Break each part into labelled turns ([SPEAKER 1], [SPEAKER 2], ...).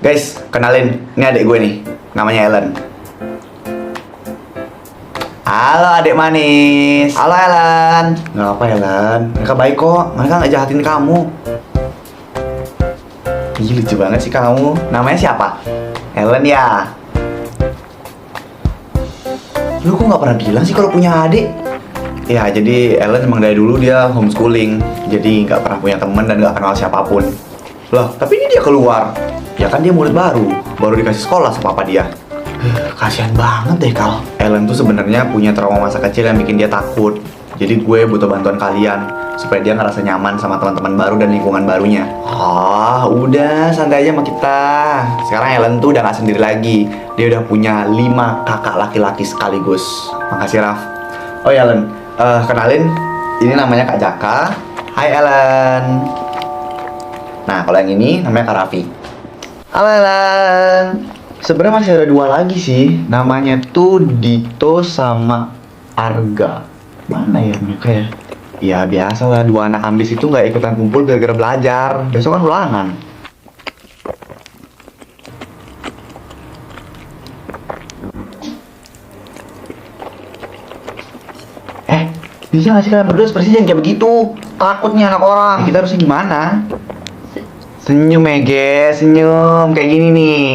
[SPEAKER 1] Guys, kenalin, ini adik gue nih, namanya Ellen. Halo adik manis. Halo Ellen. Nggak apa Ellen, mereka baik kok, mereka nggak jahatin kamu. Ih, lucu banget sih kamu. Namanya siapa? Ellen ya? Lu kok nggak pernah bilang sih kalau punya adik? Ya, jadi Ellen emang dari dulu dia homeschooling, jadi nggak pernah punya teman dan nggak kenal siapapun. Loh, tapi ini dia keluar. Ya kan dia murid baru dikasih sekolah sama papa dia. Kasihan banget deh Kal. Ellen tuh sebenarnya punya trauma masa kecil yang bikin dia takut. Jadi gue butuh bantuan kalian supaya dia ngerasa nyaman sama teman-teman baru dan lingkungan barunya. Udah santai aja sama kita. Sekarang Ellen tuh udah gak sendiri lagi. Dia udah punya 5 kakak laki-laki sekaligus. Makasih Raf. Oh ya Ellen, kenalin, ini namanya Kak Jaka. Hai Ellen. Nah, kalau yang ini namanya Kak Raffi. Halo Ellen. Sebenarnya masih ada 2 lagi sih. Namanya tuh Dito sama Arga. Mana ya mereka ya? Ya biasa lah, 2 anak ambis itu nggak ikutan kumpul gara-gara belajar. Besok kan ulangan. Bisa nggak sih kalian berdua seperti jangan kayak begitu? Takutnya anak orang. Kita harusnya gimana? Senyum Ege, senyum kayak gini nih.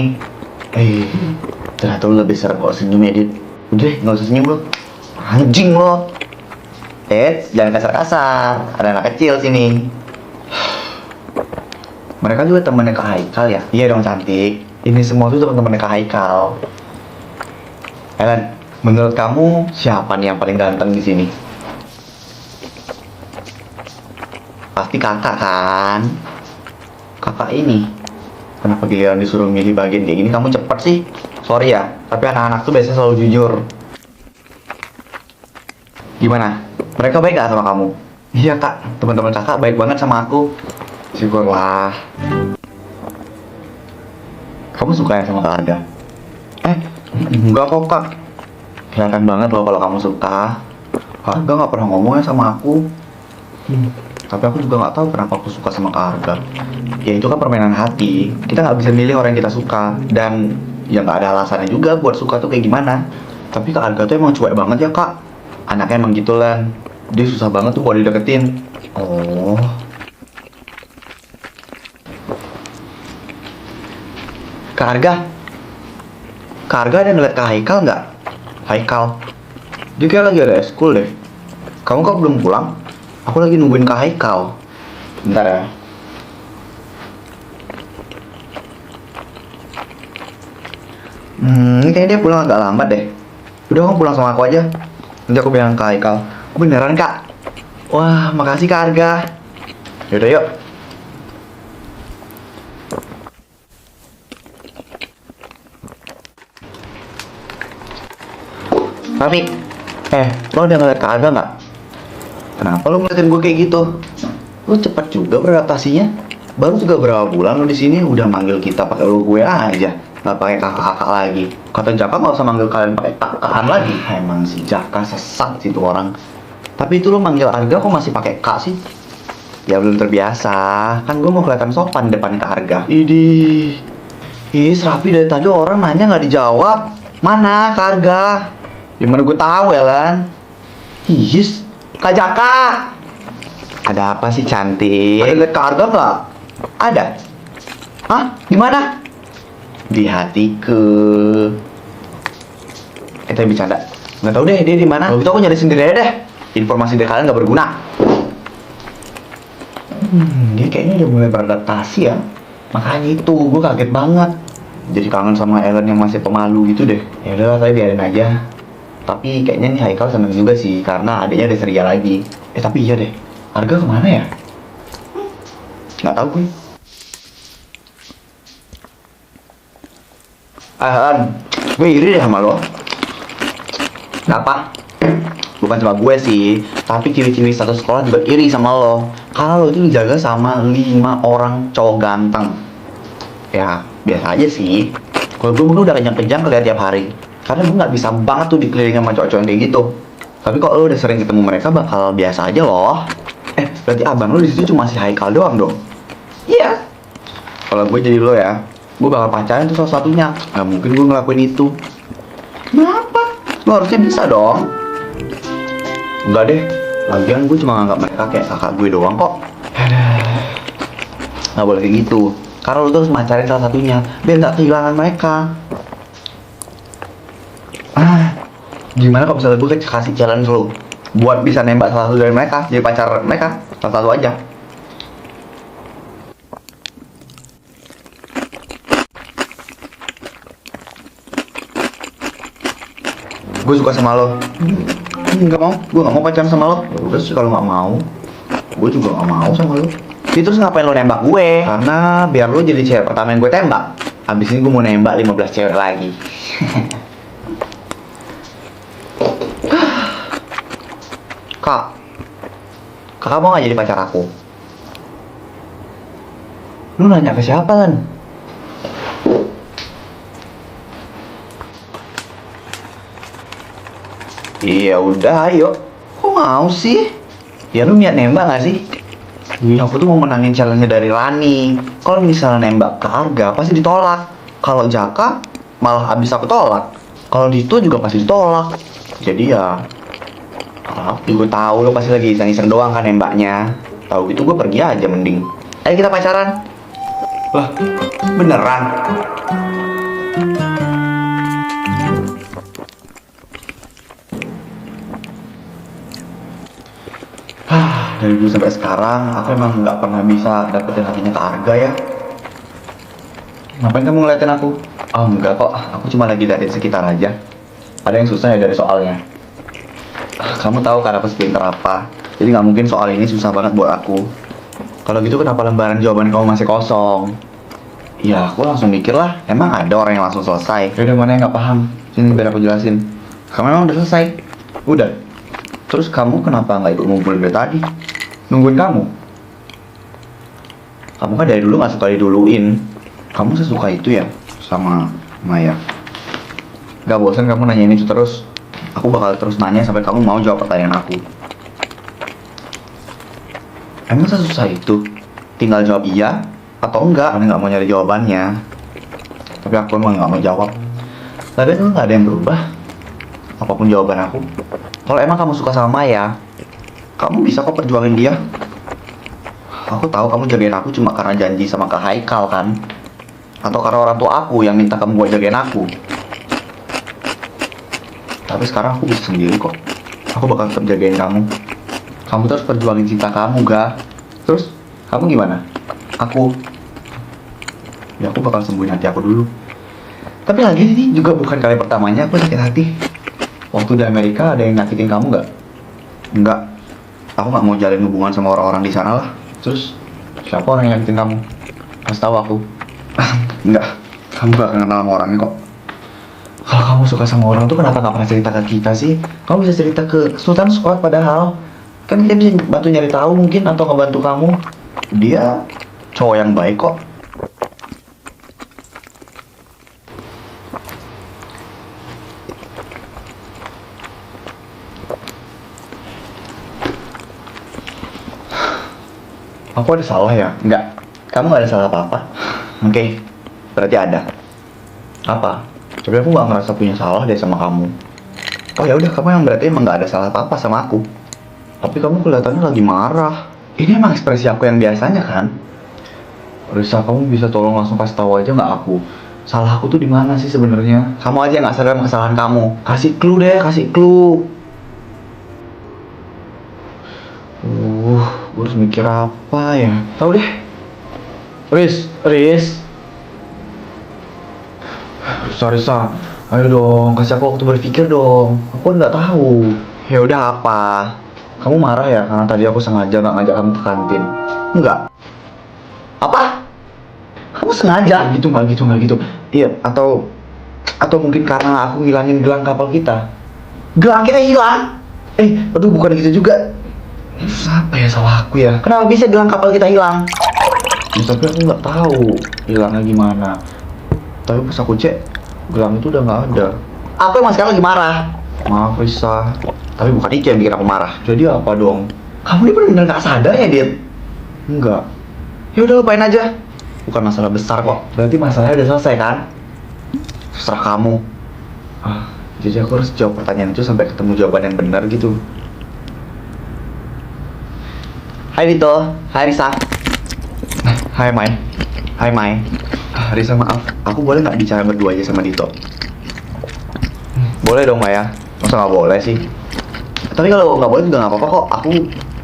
[SPEAKER 1] Ternyata lu lebih serem kalau senyum ya, Dit. Udah, nggak usah senyum lu. Anjing lo. Jangan kasar-kasar. Ada anak kecil sini. Mereka juga temennya Kak Haikal ya? Iya dong cantik. Ini semua tuh teman-temannya Kak Haikal. Ellen, menurut kamu siapa nih yang paling ganteng di sini? Pasti kakak kan? Kakak ini. Kenapa giliran disuruh milih bagian kayak gini kamu cepet sih? Sorry ya, tapi anak-anak tuh biasanya selalu jujur. Gimana? Mereka baik gak sama kamu? Iya kak, teman-teman kakak baik banget sama aku. Syukurlah. Kamu suka ya sama Kak Arga? Enggak kok kak. Kelihatan banget loh kalau kamu suka. Kak Arga gak pernah ngomongnya sama aku. Tapi aku juga nggak tahu kenapa aku suka sama Kak Arga. Ya itu kan permainan hati. Kita nggak bisa milih orang yang kita suka. Dan ya nggak ada alasannya juga buat suka tuh kayak gimana. Tapi Kak Arga tuh emang cuek banget ya kak. Anaknya emang gitu Lan. Dia susah banget tuh buat dideketin. Oh. Kak Arga. Kak Arga ada ngeliat Kak Haikal nggak? Haikal. Dia kayak lagi ada eskul deh. Kamu kok belum pulang? Aku lagi nungguin Kak Haikal. Bentar ya. Ini kayaknya dia pulang agak lambat deh. Udah kamu pulang sama aku aja. Nanti aku bilang Kak Haikal. Beneran kak? Wah makasih Kak Arga. Yaudah yuk. Raffi. Lo udah ngeliat Kak Arga nggak? Kenapa lo ngeliatin gue kayak gitu? Lo cepet juga beradaptasinya. Baru juga berapa bulan lo di sini udah manggil kita pakai lo gue aja, nggak pakai kakak-kakak lagi. Kata Jaka nggak usah manggil kalian pakai kakakan lagi. Emang si Jaka sesat sih tuh orang. Tapi itu lo manggil Arga kok masih pakai kak sih? Ya belum terbiasa. Kan gue mau kelihatan sopan depan Kak Arga. Idih. Raffi dari tadi orang nanya nggak dijawab. Mana Kak Arga? Gimana gue tahu ya Lan? Kak Jaka. Ada apa sih cantik? Ada liat Kak Arga nggak? Ada. Hah? Di mana? Di hatiku. Tapi bercanda. Nggak tahu deh dia di mana. Kalau gitu aku nyari sendiri aja deh. Informasi dari kalian nggak berguna. Dia kayaknya udah mulai beradaptasi ya. Makanya itu gue kaget banget. Jadi kangen sama Ellen yang masih pemalu gitu deh. Ya udah, tapi biarin aja. Tapi kayaknya nih Haikal seneng juga sih karena adiknya ada ceria lagi. Tapi iya deh, Arga kemana ya? Nggak tahu gue. Han, gue iri deh sama lo. Kenapa? Bukan cuma gue sih, tapi cewek-cewek satu sekolah juga iri sama lo. Karena lo itu dijaga sama 5 orang cowok ganteng. Ya, biasa aja sih. Kalau gue udah kenyang-kenyang ngeliat tiap hari. Karena gue nggak bisa banget tuh dikelilingi sama cowok-cowok kayak gitu. Tapi kok lo udah sering ketemu mereka bakal biasa aja loh. Berarti abang lo di situ cuma si Haikal doang dong? Iya. Kalau gue jadi lo ya, gue bakal pacaran tuh salah satunya. Gak mungkin gue ngelakuin itu. Kenapa? Lo harusnya bisa dong. Enggak deh, lagian gue cuma nganggap mereka kayak kakak gue doang kok. Gak boleh kayak gitu. Karena lo terus pacarin salah satunya biar gak kehilangan mereka. Gimana kalau misalnya gue kasih challenge lo buat bisa nembak salah satu dari mereka, jadi pacar mereka, salah satu aja. Gue suka sama lo. Nggak mau, gue nggak mau pacaran sama lo. Terus kalau nggak mau, gue juga nggak mau sama lo. Jadi terus ngapain lo nembak gue? Karena biar lo jadi cewek pertama yang gue tembak. Abis ini gue mau nembak 15 cewek lagi. Kakak mau gak jadi pacar aku? Lu nanya ke siapa kan? Iya udah ayo. Kok mau sih? Ya lu niat nembak gak sih? Iya aku tuh mau menangin challenge dari Rani. Kalau misalnya nembak ke Arga pasti ditolak. Kalau Jaka malah abis aku tolak. Kalau Dito juga pasti ditolak. Jadi ya aku juga tahu lo pasti lagi iseng-iseng doang kan nembaknya. Tahu gitu gue pergi aja mending. Ayo kita pacaran. Lah, beneran? Dari dulu sampai sekarang aku emang nggak pernah bisa dapetin hatinya ke Arga ya. Ngapain kamu ngeliatin aku? Oh enggak kok, aku cuma lagi dari sekitar aja. Ada yang susah ya dari soalnya. Kamu tahu kan aku sepinter apa, jadi nggak mungkin soal ini susah banget buat aku. Kalau gitu kenapa lembaran jawaban kamu masih kosong? Ya aku langsung mikir lah, emang ada orang yang langsung selesai. Yaudah mana yang nggak paham, sini biar aku jelasin. Kamu emang udah selesai? Udah. Terus kamu kenapa nggak ikut ngumpul dari tadi? Nungguin kamu? Kamu kan dari dulu nggak suka diduluin. Kamu sesuka itu ya sama Maya? Gak bosan kamu nanya ini terus? Aku bakal terus nanya sampai kamu mau jawab pertanyaan aku. Emang sesusah itu? Tinggal jawab iya atau enggak? Karena nggak mau nyari jawabannya. Tapi aku emang nggak mau jawab. Tapi itu nggak ada yang berubah. Apapun jawaban aku. Kalau emang kamu suka sama Maya, kamu bisa kok perjuangin dia. Aku tahu kamu jagain aku cuma karena janji sama Kak Haikal kan? Atau karena orang tua aku yang minta kamu buat jagain aku. Tapi sekarang aku bisa sendiri kok. Aku bakal tetap jagain kamu. Kamu terus perjuangin cinta kamu, ga? Terus, kamu gimana? Aku bakal sembuhin hati aku dulu. Tapi lagi ini juga bukan kali pertamanya aku sakit hati. Waktu di Amerika ada yang nyakitin kamu gak? Enggak. Aku gak mau jalin hubungan sama orang-orang di sana lah. Terus, siapa orang yang nyakitin kamu? Kasih tahu aku. Enggak. Kamu gak kenal sama orangnya kok. Kalau kamu suka sama orang tuh kenapa gak pernah cerita ke kita sih? Kamu bisa cerita ke Sultan Squad padahal. Kan dia bisa bantu nyari tahu mungkin atau ngebantu kamu. Dia cowok yang baik kok. Aku ada salah ya? Enggak. Kamu gak ada salah apa-apa. Oke. Berarti ada. Apa? Tapi aku gak ngerasa punya salah deh sama kamu. Oh ya udah, kamu yang berarti emang gak ada salah apa-apa sama aku. Tapi kamu kelihatannya lagi marah. Ini emang ekspresi aku yang biasanya kan? Risa, kamu bisa tolong langsung kasih tahu aja nggak aku? Salah aku tuh di mana sih sebenarnya? Kamu aja nggak sadar kesalahan kamu. Kasih clue deh, kasih clue. Gue harus mikir apa ya? Tahu deh. Riz. Sorry, ayo dong, kasih aku waktu berpikir dong. Aku nggak tahu. Ya udah apa? Kamu marah ya karena tadi aku sengaja nggak ngajak kamu ke kantin? Enggak. Apa? Kamu sengaja? Nggak gitu. Iya, atau mungkin karena aku ngilangin gelang kapal kita. Gelang kita hilang? Aduh bukan gitu juga. Apa ya salah aku ya? Kenapa bisa gelang kapal kita hilang? Ya, tapi aku nggak tahu hilangnya gimana. Tapi pas aku cek, gelang itu udah nggak ada. Aku emang sekarang lagi marah. Maaf Risa, tapi bukan itu yang bikin aku marah. Jadi apa dong? Kamu ini benar-benar nggak sadar ya, Dit? Enggak. Ya udah lupain aja. bukan masalah besar kok. Berarti masalahnya udah selesai kan? Terserah kamu. Jadi aku harus jawab pertanyaan itu sampai ketemu jawaban yang benar gitu. Hai Vito, hai Risa. Hai Mai. Hai Mai. Risa maaf, aku boleh nggak bicara berdua aja sama Dito? Boleh dong Maya, masa nggak boleh sih? Tapi kalau nggak boleh juga nggak apa-apa kok, aku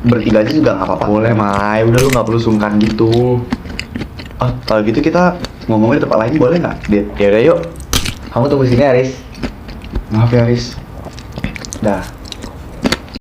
[SPEAKER 1] bertiga aja juga nggak apa-apa. Boleh Mai, udah lu nggak perlu sungkan gitu. Kalau gitu kita ngomongin di tempat lain boleh nggak? Ya udah yuk, kamu tunggu sini ya Riz. Maaf ya Riz. Dah.